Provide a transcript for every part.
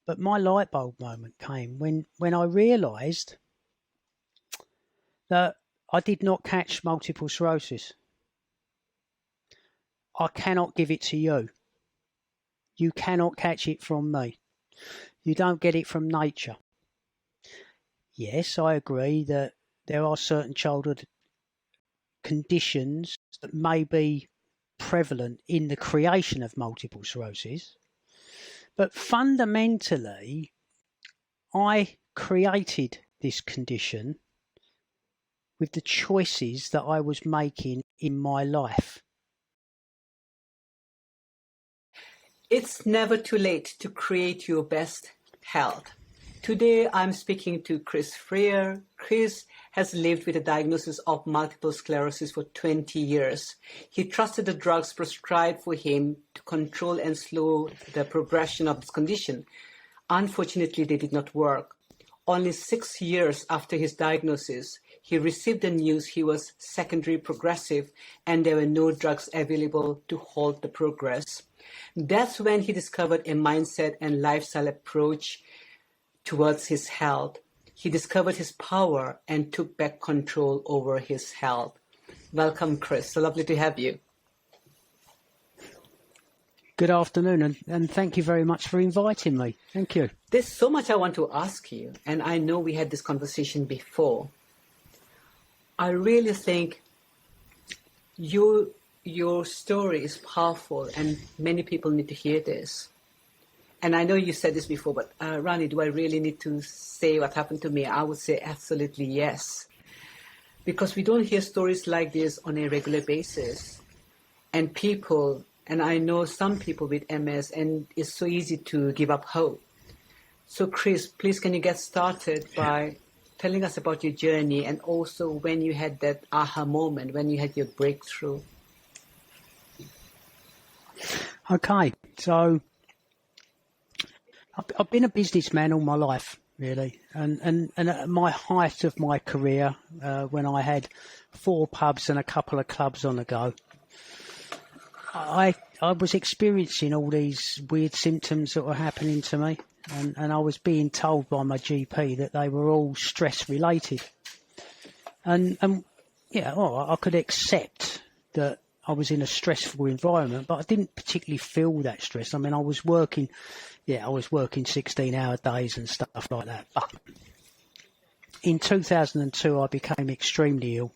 But my light bulb moment came when I realised that I did not catch multiple sclerosis. I cannot give it to you. You cannot catch it from me. You don't get it from nature. Yes, I agree that there are certain childhood conditions that may be prevalent in the creation of multiple sclerosis, but fundamentally, I created this condition with the choices that I was making in my life. It's never too late to create your best health. Today, I'm speaking to Chris Freer. Chris has lived with a diagnosis of multiple sclerosis for 20 years. He trusted the drugs prescribed for him to control and slow the progression of this condition. Unfortunately, they did not work. Only 6 years after his diagnosis, he received the news he was secondary progressive and there were no drugs available to halt the progress. That's when he discovered a mindset and lifestyle approach towards his health. He discovered his power and took back control over his health. Welcome, Chris. So lovely to have you. Good afternoon, and thank you very much for inviting me. Thank you. There's so much I want to ask you, and I know we had this conversation before. I really think your story is powerful, and many people need to hear this. And I know you said this before, but Rani, do I really need to say what happened to me? I would say absolutely yes. Because we don't hear stories like this on a regular basis. And people, and I know some people with MS, and it's so easy to give up hope. So Chris, please can you get started by telling us about your journey and also when you had that aha moment, when you had your breakthrough? Okay, so I've been a businessman all my life, really, and at my height of my career, when I had 4 pubs and a couple of clubs on the go, I was experiencing all these weird symptoms that were happening to me, and I was being told by my GP that they were all stress related, and yeah, well, I could accept that I was in a stressful environment, but I didn't particularly feel that stress. I mean, I was working 16-hour days and stuff like that. But in 2002, I became extremely ill,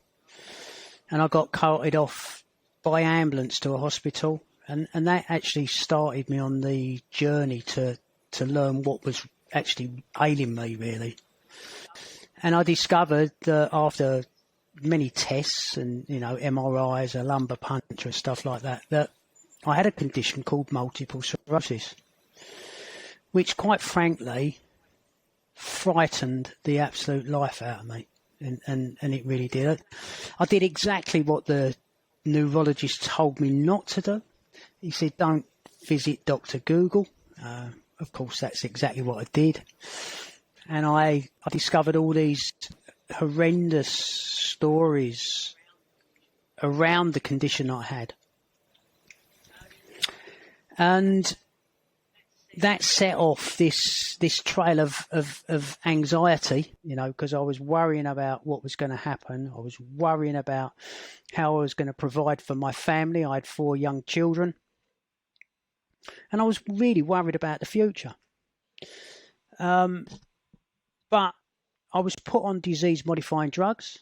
and I got carted off by ambulance to a hospital, and that actually started me on the journey to learn what was actually ailing me, really. And I discovered that after many tests and, MRIs, a lumbar puncture, stuff like that, that I had a condition called multiple sclerosis, which quite frankly frightened the absolute life out of me. And it really did. I did exactly what the neurologist told me not to do. He said, don't visit Dr. Google. Of course, that's exactly what I did. And I discovered all these horrendous stories around the condition I had. And that set off this trail of anxiety, because I was worrying about what was going to happen. I was worrying about how I was going to provide for my family. I had 4 young children. And I was really worried about the future. But I was put on disease-modifying drugs,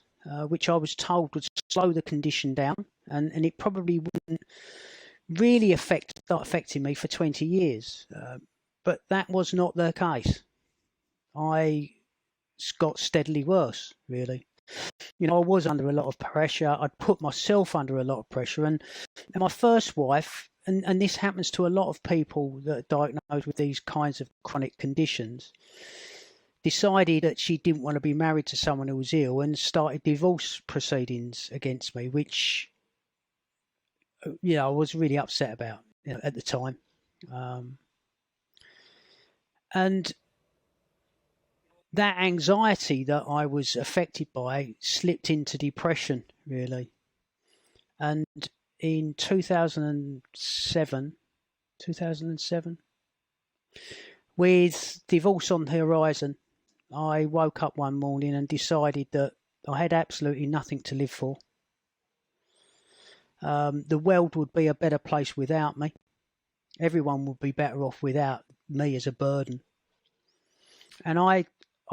which I was told would slow the condition down, and it probably wouldn't really start affecting me for 20 years. But that was not the case. I got steadily worse, really. I was under a lot of pressure. I'd put myself under a lot of pressure. And my first wife, and this happens to a lot of people that are diagnosed with these kinds of chronic conditions, decided that she didn't want to be married to someone who was ill and started divorce proceedings against me, which, I was really upset about at the time. And that anxiety that I was affected by slipped into depression, really. And in 2007, With divorce on the horizon, I woke up one morning and decided that I had absolutely nothing to live for. The world would be a better place without me. Everyone would be better off without me as a burden. And I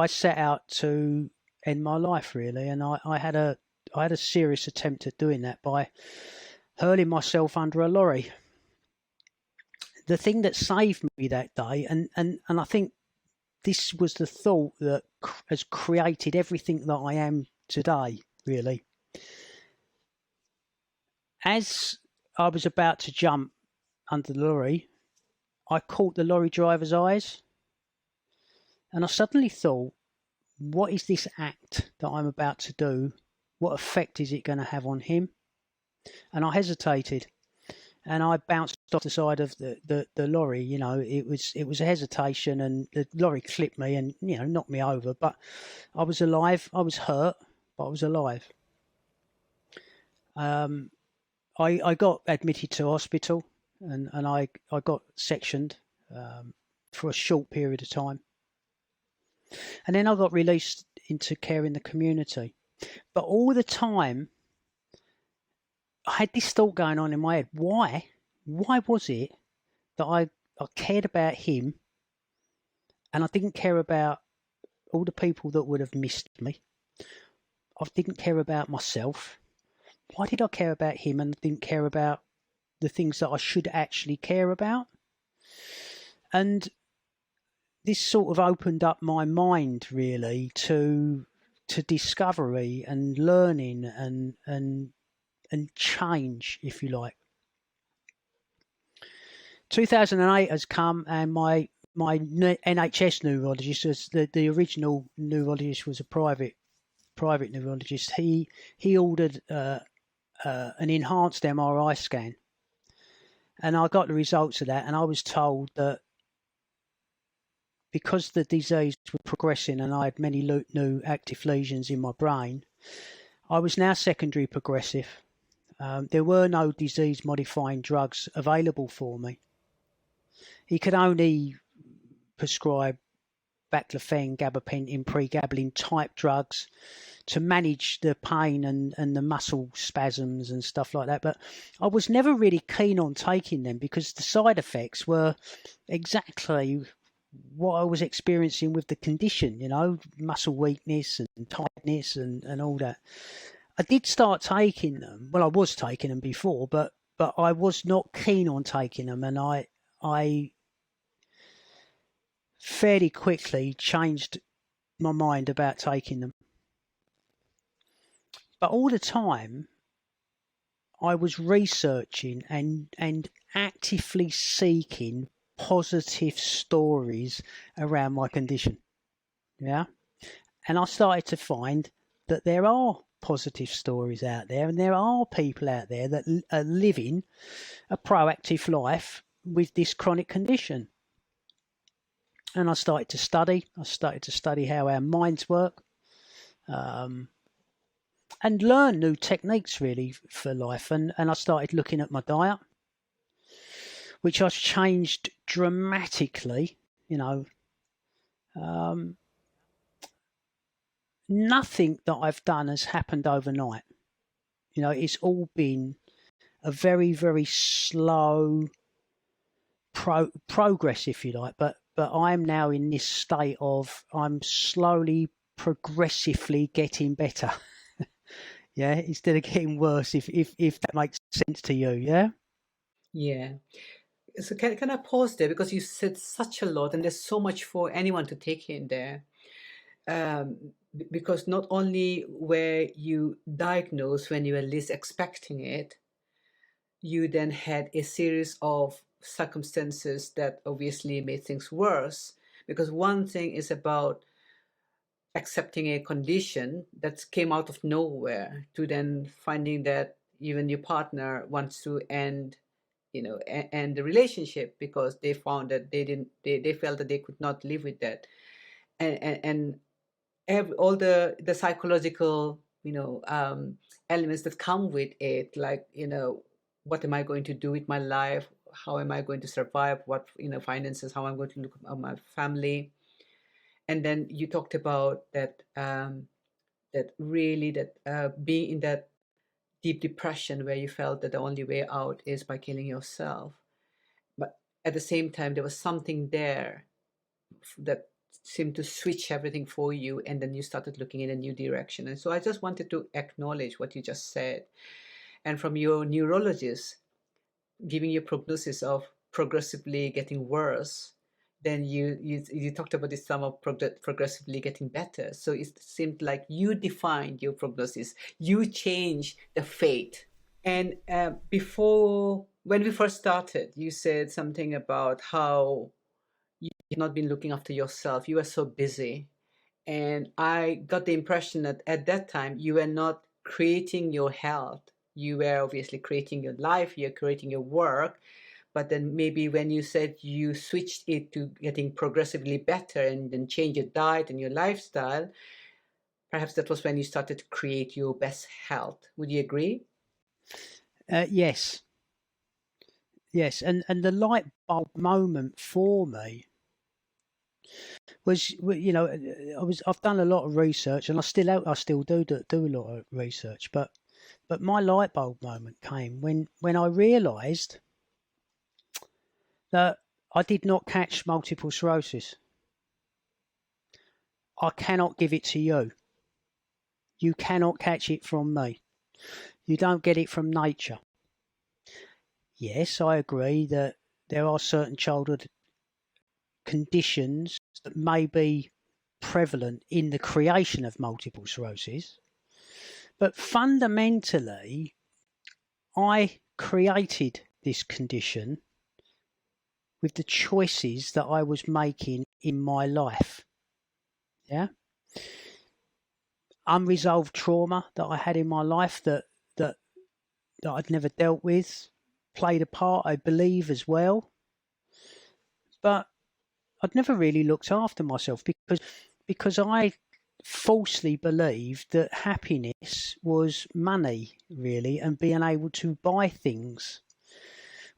set out to end my life, really. And I had a serious attempt at doing that by hurling myself under a lorry. The thing that saved me that day, and I think this was the thought that has created everything that I am today, really. As I was about to jump under the lorry, I caught the lorry driver's eyes, and I suddenly thought, what is this act that I'm about to do? What effect is it going to have on him? And I hesitated, and I bounced off the side of the lorry. You know, it was a hesitation, and the lorry clipped me and, you know, knocked me over. But I was alive. I was hurt, but I was alive. I got admitted to hospital, and I got sectioned for a short period of time. And then I got released into care in the community. But all the time, I had this thought going on in my head. Why was it that I cared about him and I didn't care about all the people that would have missed me? I didn't care about myself. Why did I care about him and didn't care about the things that I should actually care about? And this sort of opened up my mind, really, to discovery and learning and change, if you like. 2008 has come, and my NHS neurologist, the original neurologist was a private neurologist. He ordered an enhanced MRI scan, and I got the results of that, and I was told that because the disease was progressing and I had many new active lesions in my brain, I was now secondary progressive. There were no disease-modifying drugs available for me. He could only prescribe baclofen, gabapentin, pregabalin type drugs to manage the pain and the muscle spasms and stuff like that. But I was never really keen on taking them because the side effects were exactly what I was experiencing with the condition, you know, muscle weakness and tightness and all that. I did start taking them. Well, I was taking them before, but I was not keen on taking them, and I fairly quickly changed my mind about taking them. But all the time, I was researching and actively seeking positive stories around my condition. Yeah. And I started to find that there are positive stories out there, and there are people out there that are living a proactive life with this chronic condition. And I started to study how our minds work, and learn new techniques really for life. And I started looking at my diet, which has changed dramatically. You know, nothing that I've done has happened overnight. You know, it's all been a very, very slow progress, if you like. But I'm now in this state of I'm slowly, progressively getting better. Yeah, instead of getting worse, if that makes sense to you. Yeah. Yeah. So can I pause there, because you said such a lot, and there's so much for anyone to take in there. Because not only were you diagnosed when you were least expecting it, you then had a series of circumstances that obviously made things worse. Because one thing is about accepting a condition that came out of nowhere, to then finding that even your partner wants to end the relationship because they found that they felt that they could not live with that, and all the psychological elements that come with it, like, what am I going to do with my life? how am I going to survive, what, finances, how I'm going to look at my family. And then you talked about that, that really, that being in that deep depression where you felt that the only way out is by killing yourself. But at the same time, there was something there that seemed to switch everything for you, and then you started looking in a new direction. And so I just wanted to acknowledge what you just said. And from your neurologist giving you prognosis of progressively getting worse, then you talked about this term of progressively getting better. So it seemed like you defined your prognosis, you changed the fate. And before, when we first started, you said something about how you had not been looking after yourself. You were so busy. And I got the impression that at that time, you were not creating your health. You were obviously creating your life, you're creating your work. But then maybe when you said you switched it to getting progressively better and then change your diet and your lifestyle, perhaps that was when you started to create your best health. Would you agree? Yes, and the light bulb moment for me was, I've done a lot of research, and I still do a lot of research, but my light bulb moment came when I realised that I did not catch multiple sclerosis. I cannot give it to you. You cannot catch it from me. You don't get it from nature. Yes, I agree that there are certain childhood conditions that may be prevalent in the creation of multiple sclerosis, but fundamentally, I created this condition with the choices that I was making in my life. Yeah. Unresolved trauma that I had in my life that I'd never dealt with played a part, I believe, as well. But I'd never really looked after myself because I falsely believed that happiness was money, really, and being able to buy things,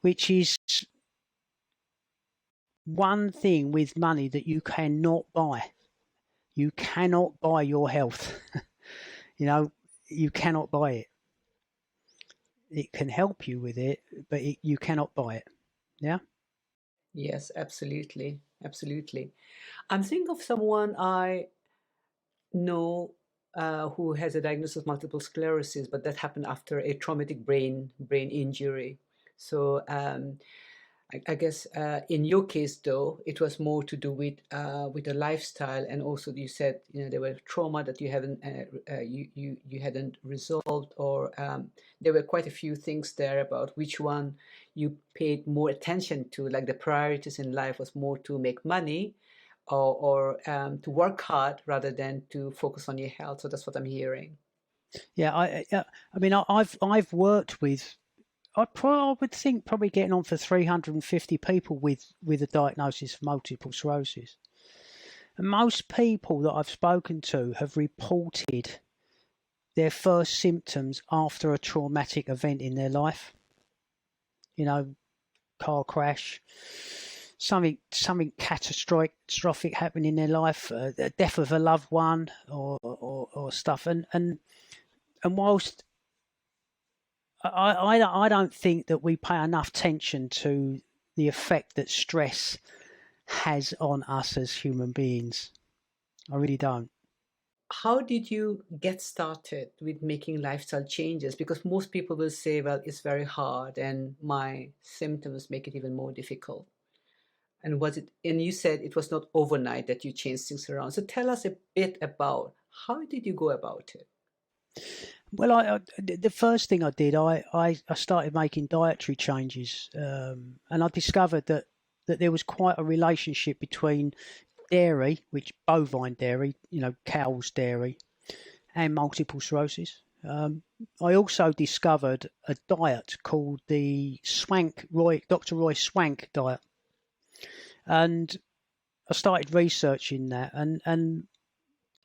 which is one thing with money that you cannot buy. You cannot buy your health. You cannot buy it. It can help you with it, but you cannot buy it. Yeah. Yes, absolutely. Absolutely. I'm thinking of someone I know who has a diagnosis of multiple sclerosis, but that happened after a traumatic brain injury. So I guess in your case, though, it was more to do with the lifestyle, and also you said there were trauma that you haven't you hadn't resolved, or there were quite a few things there about which one you paid more attention to, like the priorities in life was more to make money or to work hard rather than to focus on your health. So that's what I'm hearing. Yeah. I mean, I've worked with. I would think probably getting on for 350 people with a diagnosis of multiple sclerosis. And most people that I've spoken to have reported their first symptoms after a traumatic event in their life. Car crash, something catastrophic happening in their life, the death of a loved one, or stuff. And whilst I don't think that we pay enough attention to the effect that stress has on us as human beings. I really don't. How did you get started with making lifestyle changes? Because most people will say, well, it's very hard and my symptoms make it even more difficult. And you said it was not overnight that you changed things around. So tell us a bit about how did you go about it? Well, the first thing I did, I started making dietary changes, and I discovered that there was quite a relationship between dairy, which bovine dairy, cow's dairy, and multiple sclerosis. I also discovered a diet called the Dr. Roy Swank diet, and I started researching that, and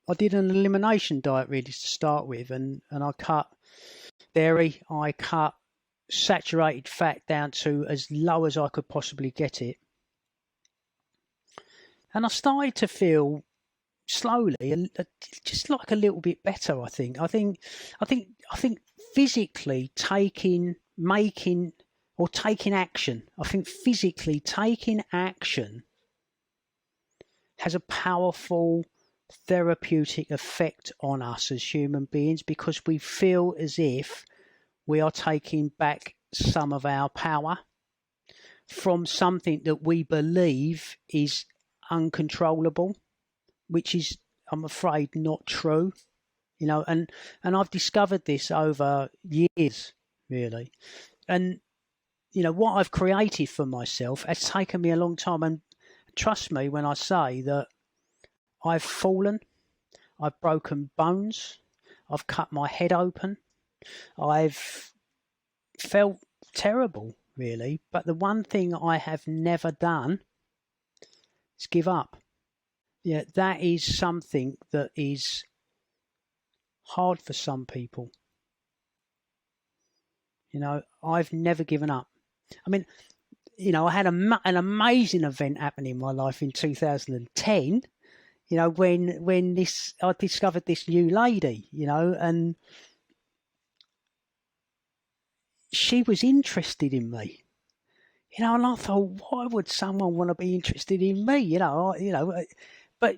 I did an elimination diet really to start with, and I cut dairy, I cut saturated fat down to as low as I could possibly get it. And I started to feel slowly just like a little bit better. I think physically taking action. I think physically taking action has a powerful therapeutic effect on us as human beings, because we feel as if we are taking back some of our power from something that we believe is uncontrollable, which is, I'm afraid, not true. And I've discovered this over years, really. And what I've created for myself has taken me a long time. And trust me when I say that I've fallen, I've broken bones, I've cut my head open, I've felt terrible, really. But the one thing I have never done is give up. Yeah, that is something that is hard for some people. I've never given up. I mean, I had an amazing event happen in my life in 2010. When I discovered this new lady, and she was interested in me. And I thought, why would someone want to be interested in me? But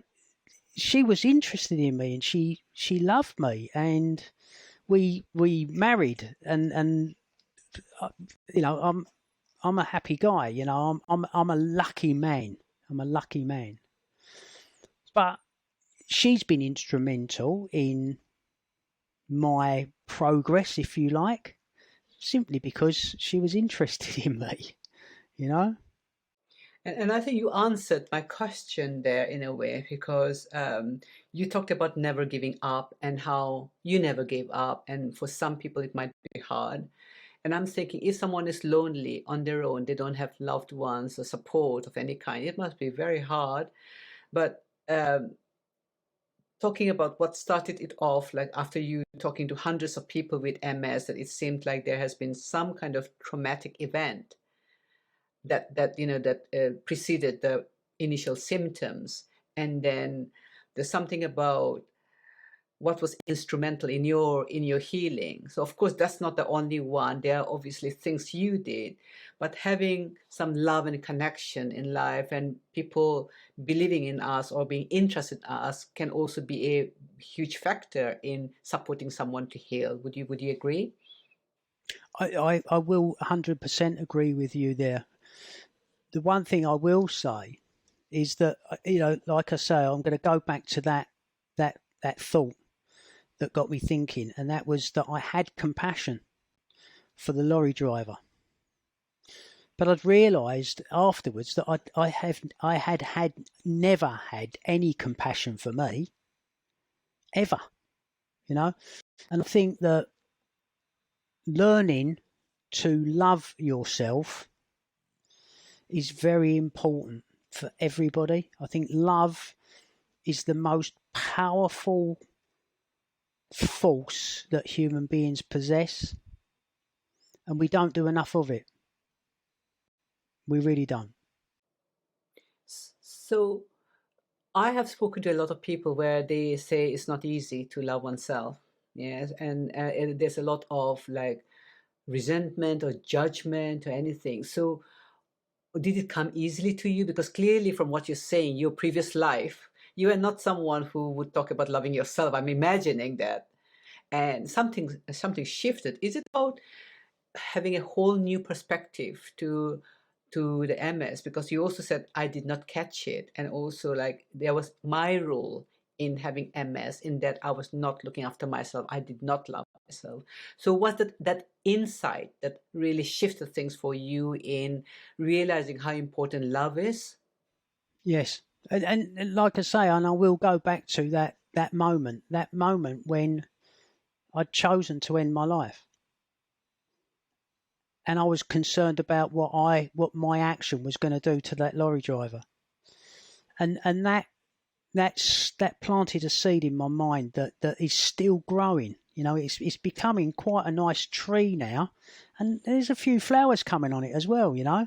she was interested in me, and she loved me, and we married, and I'm a happy guy. I'm a lucky man. I'm a lucky man. But she's been instrumental in my progress, if you like, simply because she was interested in me. And I think you answered my question there in a way, because you talked about never giving up and how you never gave up. And for some people, it might be hard. And I'm thinking, if someone is lonely on their own, they don't have loved ones or support of any kind, it must be very hard. But talking about what started it off, like after you talking to hundreds of people with MS, that it seemed like there has been some kind of traumatic event that preceded the initial symptoms, and then there's something about what was instrumental in your healing. So of course that's not the only one. There are obviously things you did, but having some love and connection in life and people believing in us or being interested in us can also be a huge factor in supporting someone to heal. Would you agree? I will 100% agree with you there. The one thing I will say is that, like I say, I'm going to go back to that thought that got me thinking, and that was that I had compassion for the lorry driver. But I'd realised afterwards that I had never had any compassion for me, ever, And I think that learning to love yourself is very important for everybody. I think love is the most powerful force that human beings possess, and we don't do enough of it. We really don't. So I have spoken to a lot of people where they say it's not easy to love oneself. Yes, and there's a lot of like resentment or judgment or anything. So did it come easily to you? Because clearly from what you're saying, your previous life, you are not someone who would talk about loving yourself. I'm imagining that. And something shifted. Is it about having a whole new perspective to the MS? Because you also said I did not catch it, and also like there was my role in having MS in that I was not looking after myself. I did not love myself. So was that insight that really shifted things for you in realizing how important love is? Yes, and like I say, and I will go back to that moment when I'd chosen to end my life, and I was concerned about what my action was going to do to that lorry driver, and that planted a seed in my mind that is still growing. You know, it's becoming quite a nice tree now, and there's a few flowers coming on it as well. You know,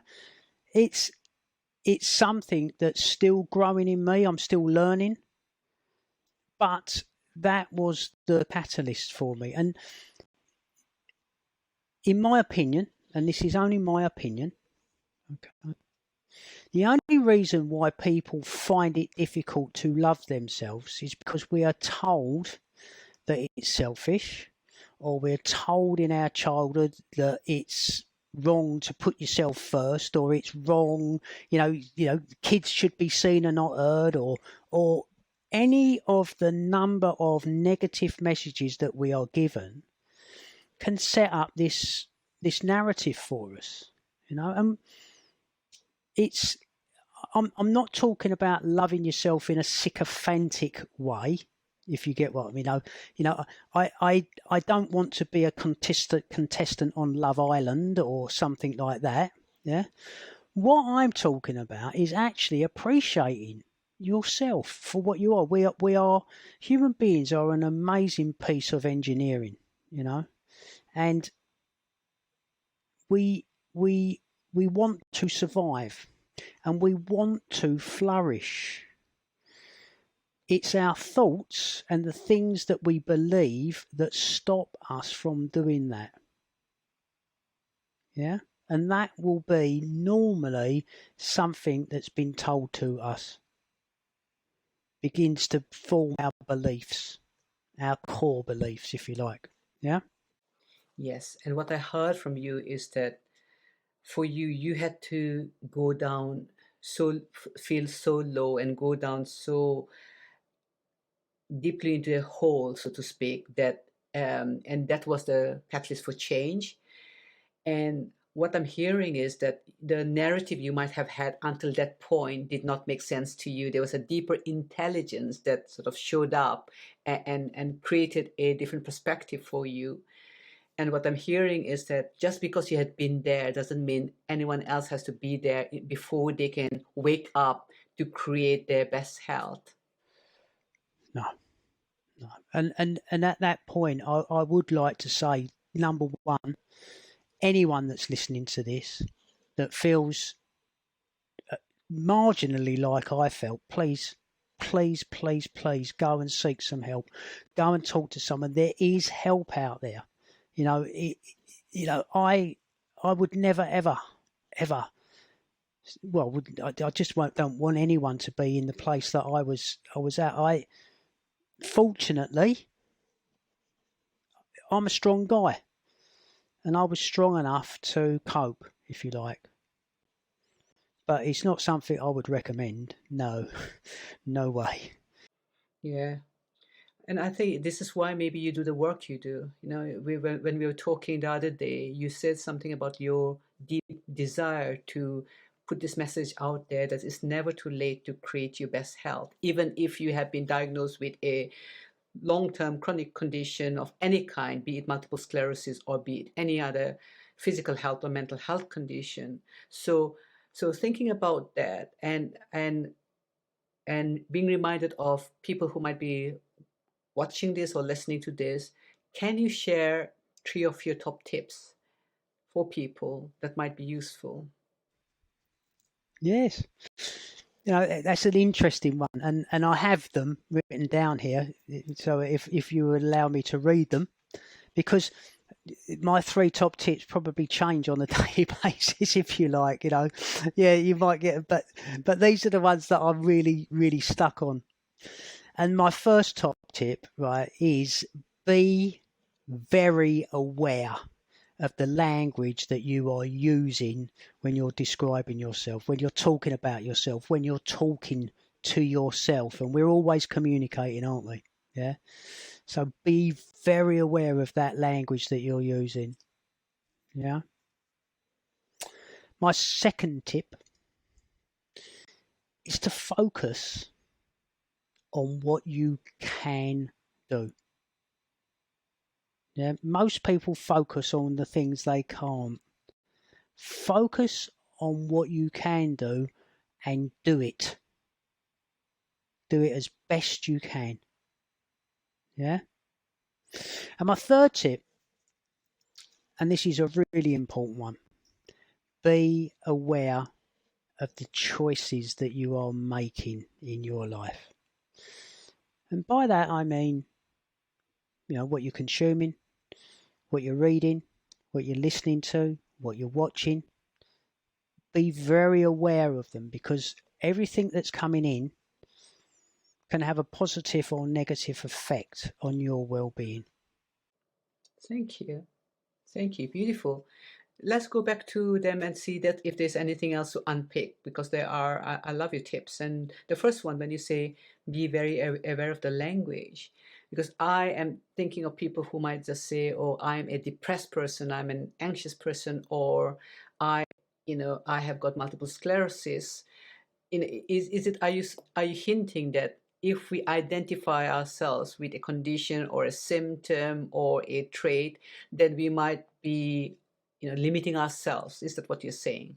it's something that's still growing in me. I'm still learning, but that was the catalyst for me. And in my opinion, and this is only my opinion, okay, the only reason why people find it difficult to love themselves is because we are told that it's selfish, or we're told in our childhood that it's wrong to put yourself first, or it's wrong, you know, kids should be seen and not heard, or any of the number of negative messages that we are given can set up this narrative for us, you know. And it's I'm not talking about loving yourself in a sycophantic way, if you get what I mean. You know, I don't want to be a contestant on Love Island or something like that. Yeah. What I'm talking about is actually appreciating yourself for what you are. We are human beings are an amazing piece of engineering, you know, and we want to survive, and we want to flourish. It's our thoughts and the things that we believe that stop us from doing that. Yeah? And that will be normally something that's been told to us. Begins to form our beliefs, our core beliefs, if you like. Yeah? Yes. And what I heard from you is that for you, you had to go down feel so low and go down so deeply into a hole, so to speak, that and that was the catalyst for change. And what I'm hearing is that the narrative you might have had until that point did not make sense to you. There was a deeper intelligence that sort of showed up and created a different perspective for you. And what I'm hearing is that just because you had been there doesn't mean anyone else has to be there before they can wake up to create their best health. No. No. And at that point, I would like to say, number one, anyone that's listening to this that feels marginally like I felt, please, please, please, please go and seek some help. Go and talk to someone. There is help out there. You know, I would never, ever, ever. Well, I just don't want anyone to be in the place that I was at. Fortunately, I'm a strong guy, and I was strong enough to cope, if you like. But it's not something I would recommend. No, no way. Yeah. And I think this is why maybe you do the work you do. You know, when we were talking the other day, you said something about your deep desire to put this message out there that it's never too late to create your best health, even if you have been diagnosed with a long-term chronic condition of any kind, be it multiple sclerosis or be it any other physical health or mental health condition. So thinking about that and being reminded of people who might be watching this or listening to this, can you share three of your top tips for people that might be useful? Yes. You know, that's an interesting one, and I have them written down here. So if you would allow me to read them, because my three top tips probably change on a daily basis, if you like. You know, yeah, you might get, but these are the ones that I'm really, really stuck on. And my first top tip, right, is be very aware of the language that you are using when you're describing yourself, when you're talking about yourself, when you're talking to yourself. And we're always communicating, aren't we? Yeah. So be very aware of that language that you're using. Yeah. My second tip is to focus on what you can do. Yeah. Most people focus on the things they can't. Focus on what you can do and do it. Do it as best you can. Yeah. And my third tip, and this is a really important one, be aware of the choices that you are making in your life. And by that, I mean, what you're consuming, what you're reading, what you're listening to, what you're watching. Be very aware of them, because everything that's coming in can have a positive or negative effect on your well-being. Thank you. Thank you. Beautiful. Let's go back to them and see that if there's anything else to unpick, because there are, I love your tips. And the first one, when you say be very aware of the language, because I am thinking of people who might just say, oh, I'm a depressed person, I'm an anxious person, or I have got multiple sclerosis. Are you hinting that if we identify ourselves with a condition or a symptom or a trait, then we might be limiting ourselves? Is that what you're saying?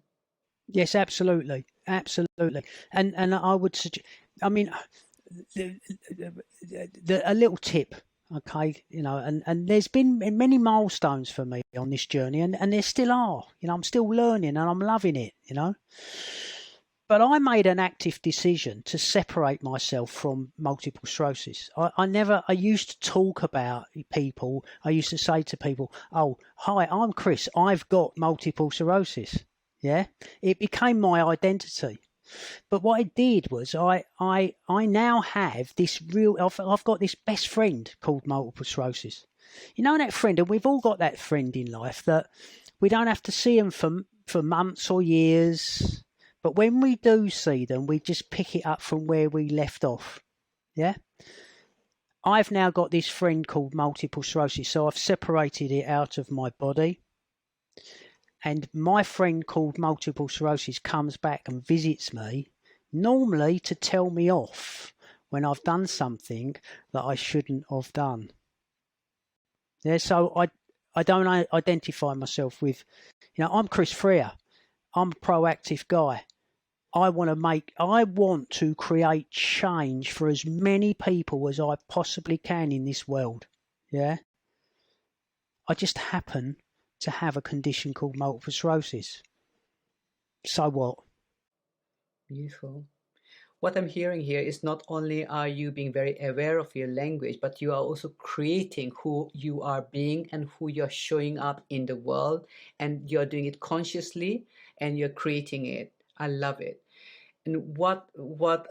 Yes, absolutely, absolutely. And I would suggest, I mean, a little tip, okay, and there's been many milestones for me on this journey, and there still are. I'm still learning and I'm loving it. But I made an active decision to separate myself from multiple sclerosis. I used to talk about people. I used to say to people, oh, hi, I'm Chris. I've got multiple sclerosis. Yeah. It became my identity. But what I did was I now have this I've got this best friend called multiple sclerosis. That friend, and we've all got that friend in life that we don't have to see them for months or years. But when we do see them, we just pick it up from where we left off. Yeah. I've now got this friend called multiple sclerosis, so I've separated it out of my body. And my friend called multiple sclerosis comes back and visits me, normally to tell me off when I've done something that I shouldn't have done. Yeah, so I don't identify myself with, I'm Chris Freer. I'm a proactive guy. I want to create change for as many people as I possibly can in this world. Yeah. I just happen to have a condition called multiple sclerosis. So what? Beautiful. What I'm hearing here is not only are you being very aware of your language, but you are also creating who you are being and who you're showing up in the world, and you're doing it consciously and you're creating it. I love it. And why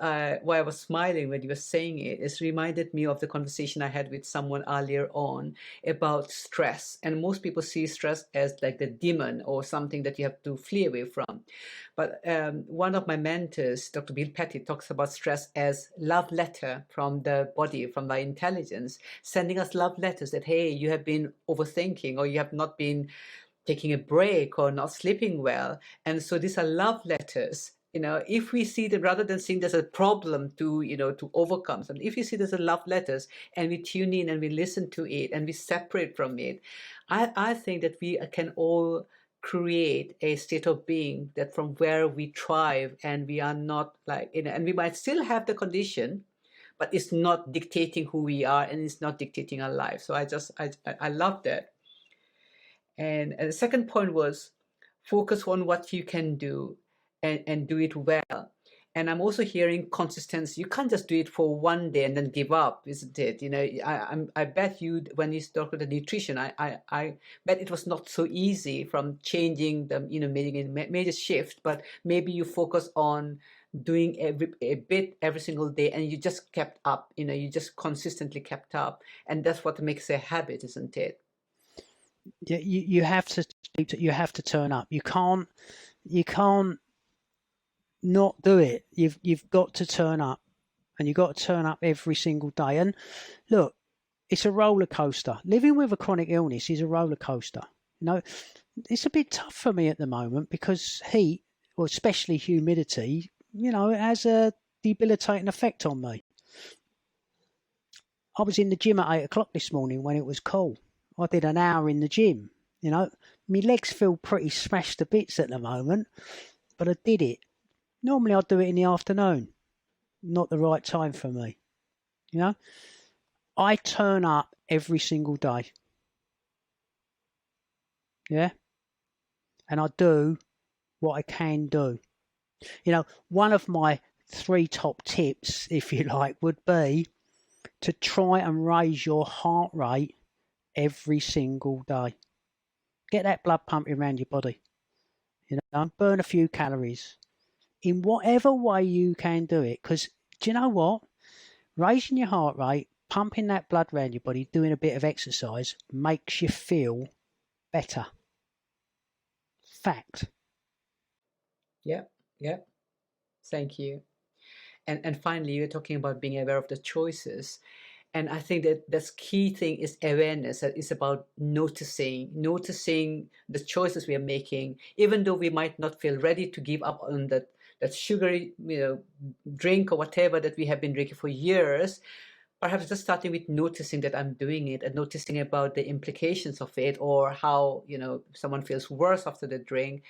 I was smiling when you were saying it is reminded me of the conversation I had with someone earlier on about stress. And most people see stress as like the demon or something that you have to flee away from. But one of my mentors, Dr. Bill Petty, talks about stress as love letter from the body, from the intelligence, sending us love letters that, hey, you have been overthinking, or you have not been taking a break, or not sleeping well. And so these are love letters. If we see them, rather than seeing this as a problem to overcome something, if we see this as love letters and we tune in and we listen to it and we separate from it, I think that we can all create a state of being that from where we thrive, and we are not and we might still have the condition, but it's not dictating who we are, and it's not dictating our life. So I love that. And the second point was focus on what you can do, and do it well. And I'm also hearing consistency. You can't just do it for one day and then give up, isn't it? I bet you, when you talk about the nutrition, I bet it was not so easy from changing the, making a major shift, but maybe you focus on doing a bit every single day, and you just kept up, you just consistently kept up. And that's what makes a habit, isn't it? Yeah, you have to turn up. You can't not do it. You've got to turn up, and you've got to turn up every single day. And look, it's a roller coaster. Living with a chronic illness is a roller coaster. It's a bit tough for me at the moment because heat, or especially humidity, it has a debilitating effect on me. I was in the gym at 8 o'clock this morning when it was cold. I did an hour in the gym. My legs feel pretty smashed to bits at the moment, but I did it. Normally I'd do it in the afternoon. Not the right time for me. I turn up every single day. Yeah. And I do what I can do. One of my 3 top tips, if you like, would be to try and raise your heart rate every single day. Get that blood pumping around your body. Burn a few calories in whatever way you can do it. Because do you know what? Raising your heart rate, pumping that blood around your body, doing a bit of exercise makes you feel better. Fact. Yeah. Thank you. And finally, you're talking about being aware of the choices. And I think that that's key thing is awareness. That is about noticing the choices we are making, even though we might not feel ready to give up on that sugary, drink or whatever that we have been drinking for years. Perhaps just starting with noticing that I'm doing it and noticing about the implications of it, or how someone feels worse after the drink.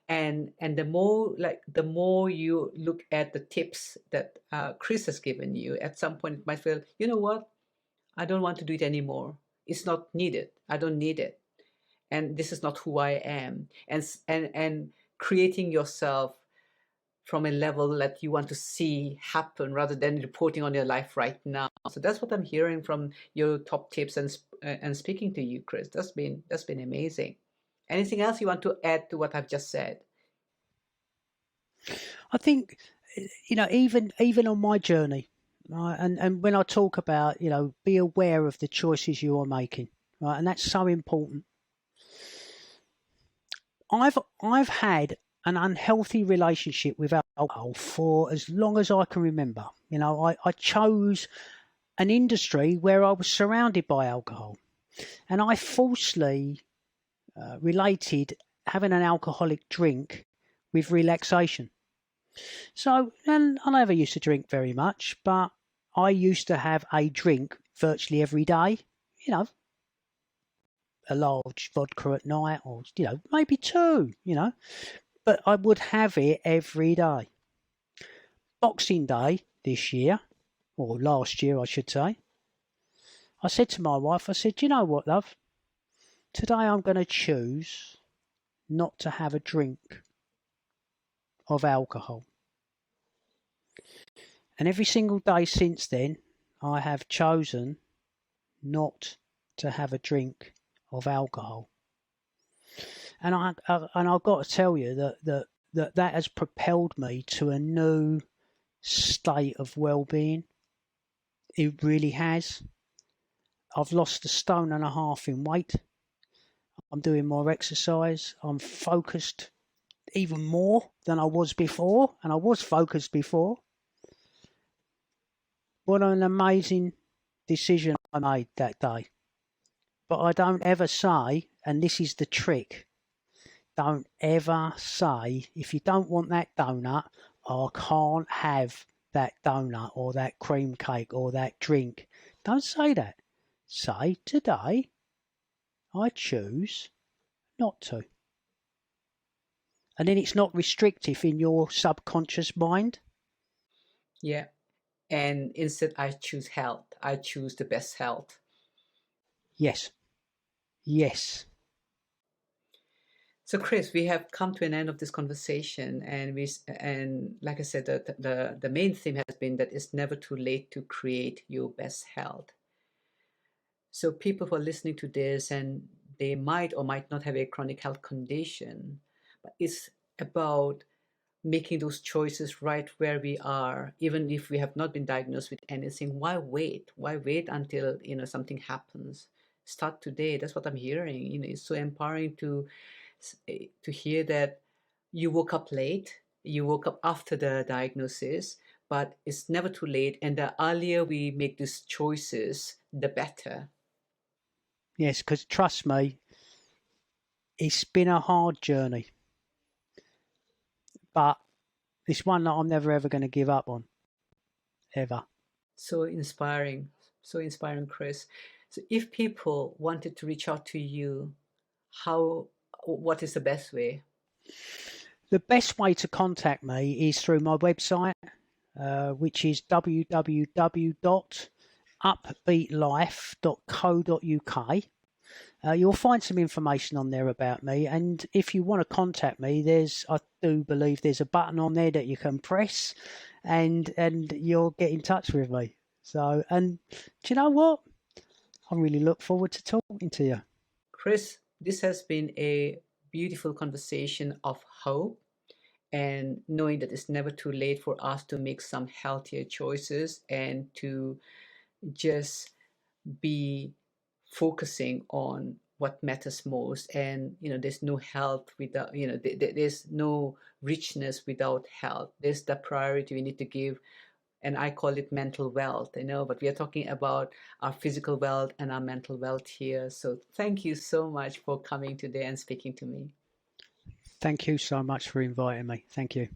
And the more you look at the tips that Chris has given you, at some point it might feel, you know what, I don't want to do it anymore. It's not needed. I don't need it. And this is not who I am. And creating yourself from a level that you want to see happen rather than reporting on your life right now. So that's what I'm hearing from your top tips and speaking to you, Chris. That's been amazing. Anything else you want to add to what I've just said? I think, even on my journey, right, and when I talk about, be aware of the choices you are making, right, and that's so important. I've had an unhealthy relationship with alcohol for as long as I can remember. I chose an industry where I was surrounded by alcohol, and I falsely related having an alcoholic drink with relaxation. So, and I never used to drink very much, but I used to have a drink virtually every day, a large vodka at night, or, maybe 2, but I would have it every day. Boxing Day this year, or last year, I should say, I said to my wife, I said, you know what, love? Today I'm going to choose not to have a drink of alcohol. And every single day since then, I have chosen not to have a drink of alcohol. And I've got to tell you that has propelled me to a new state of well-being. It really has. I've lost 1.5 stones in weight. I'm doing more exercise. I'm focused even more than I was before, and I was focused before. What an amazing decision I made that day. But I don't ever say, and this is the trick, don't ever say, if you don't want that donut, I can't have that donut or that cream cake or that drink. Don't say that. Say, today, I choose not to. And then it's not restrictive in your subconscious mind. Yeah. And instead, I choose health. I choose the best health. Yes. So, Chris, we have come to an end of this conversation, and like I said, the main theme has been that it's never too late to create your best health. So, people who are listening to this, and they might or might not have a chronic health condition, but it's about making those choices right where we are, even if we have not been diagnosed with anything. Why wait? Why wait until something happens? Start today. That's what I'm hearing. It's so empowering to hear that you woke up late. You woke up after the diagnosis, but it's never too late. And the earlier we make these choices, the better. Yes, because trust me, it's been a hard journey. But it's one that I'm never ever going to give up on. Ever. So inspiring, Chris. So if people wanted to reach out to you, what is the best way? The best way to contact me is through my website, which is www.embarked, upbeatlife.co.uk. You'll find some information on there about me, and if you want to contact me, I do believe there's a button on there that you can press, and you'll get in touch with me. So, and do you know what? I really look forward to talking to you. Chris, this has been a beautiful conversation of hope and knowing that it's never too late for us to make some healthier choices and to just be focusing on what matters most. And there's no health without, there's no richness without health. There's the priority we need to give, and I call it mental wealth, but we are talking about our physical wealth and our mental wealth here. So thank you so much for coming today and speaking to me. Thank you so much for inviting me. Thank you.